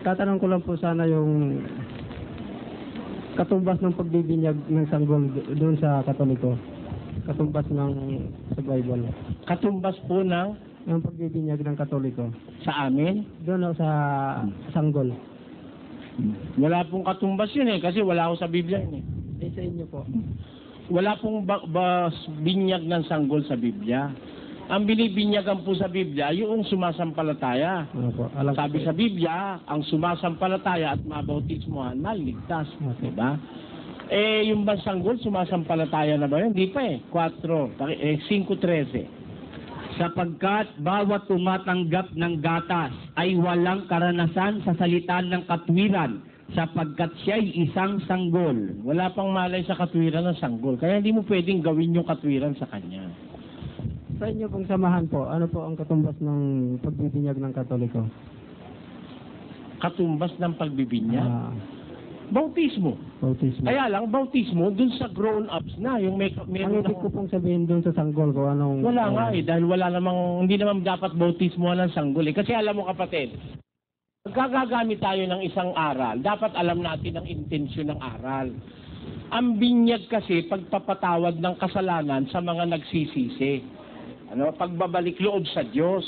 tatanong ko lang po sana yung katumbas ng pagbibinyag ng sanggol doon sa Katoliko. Katumbas ng sa Bible. Katumbas po ng Yung pagbibinyag ng Katoliko. sa amin. Doon sa sanggol. Wala pong katumbas yun kasi wala ako sa Biblia yun Sa inyo po. Wala pong binyag ng sanggol sa Biblia. Ang binibinyagan po sa Biblia, yung sumasampalataya. Ano po? Alam Sabi ko sa Biblia, ang sumasampalataya at mabautismohan, maligtas. Okay. Diba? Yung bang sanggol, sumasampalataya na ba yun? Hindi pa 5:13. Sapagkat bawat tumatanggap ng gatas ay walang karanasan sa salita ng katwiran, sapagkat siya'y isang sanggol. Wala pang malay sa katwiran ng sanggol. Kaya hindi mo pwedeng gawin yung katwiran sa kanya. Sa inyo pong samahan po, ano po ang katumbas ng pagbibinyag ng Katoliko? Katumbas ng pagbibinyag? Bautismo. Bautismo. Kaya lang, bautismo dun sa grown-ups na. Yung Ang ibig ko pong sabihin doon sa sanggol ko, anong... Wala nga dahil hindi naman dapat bautismo ng sanggol Kasi alam mo kapatid, pagkagagamit tayo ng isang aral, dapat alam natin ang intensyon ng aral. Ang binyag kasi, pagpapatawad ng kasalanan sa mga nagsisisi. Pagbabalik loob sa Diyos.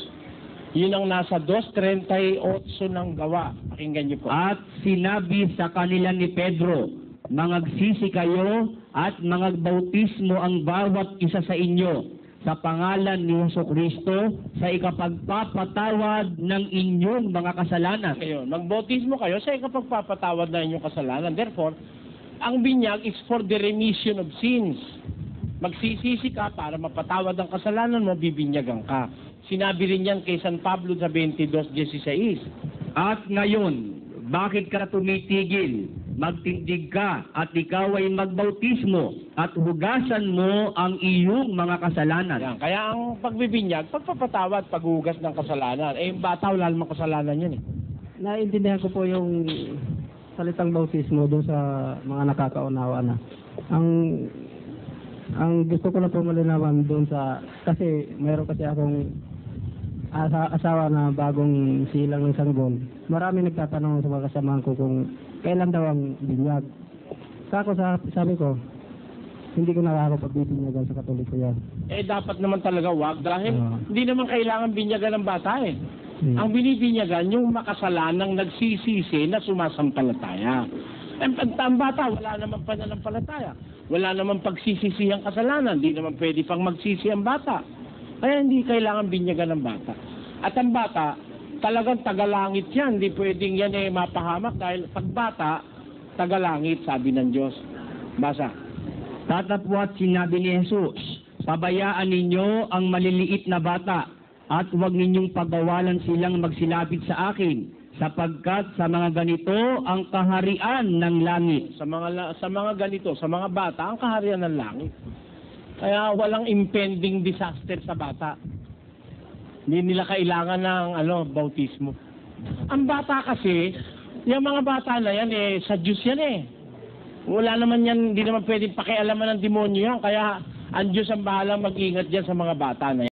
Yun ang nasa 2:38 ng gawa. Pakinggan niyo po. At sinabi sa kanila ni Pedro, mangagsisi kayo at mangagbautismo ang bawat isa sa inyo sa pangalan ni Jesucristo sa ikapagpapatawad ng inyong mga kasalanan. Ngayon, magbautismo kayo sa ikapagpapatawad ng inyong kasalanan. Therefore, ang binyag is for the remission of sins. Magsisisi ka para mapatawad ang kasalanan mo, bibinyagan ka. Sinabi rin yan kay San Pablo sa 22:16. At ngayon, bakit ka tumitigil? Magtindig ka at ikaw ay magbautismo at hugasan mo ang iyong mga kasalanan. Yan. Kaya ang pagbibinyag, pagpapatawad, paghugas ng kasalanan. Yung bata, wala namang kasalanan yun Naintindihan ko po yung salitang bautismo doon sa mga nakakaunawa na. Ang gusto ko lang po malinawan doon kasi mayroon kasi akong asawa na bagong silang ng sanggol. Marami nagtatanong sa mga kasamahan ko kung kailan daw ang binyag. Sabi ko, hindi ko nakakapag-binyagan sa Katoliko yan. Dapat naman talaga wag dahil hindi naman kailangan binyagan ng bata Ang binibinyagan yung makasalanang nagsisisi na sumasampalataya. Ang bata, wala naman pananampalataya. Wala naman pagsisisi ang kasalanan. Hindi naman pwede pang magsisi ang bata. Kaya hindi kailangan binyagan ng bata. At ang bata, talagang tagalangit yan. Hindi pwedeng yan mapahamak dahil pag bata, tagalangit, sabi ng Diyos. Basa. Tatapwat sinabi ni Jesus, pabayaan ninyo ang maliliit na bata at huwag ninyong pagawalan silang magsilapit sa akin, sapagkat sa mga ganito ang kaharian ng langit. Sa mga ganito, sa mga bata, ang kaharian ng langit. Kaya walang impending disaster sa bata. Hindi nila kailangan ng bautismo. Ang bata kasi, yung mga bata na yan sa Diyos yan Wala naman yan, hindi naman pwedeng pakialaman ng demonyo yan. Kaya ang Diyos ang bahalang mag-ingat dyan sa mga bata na yan.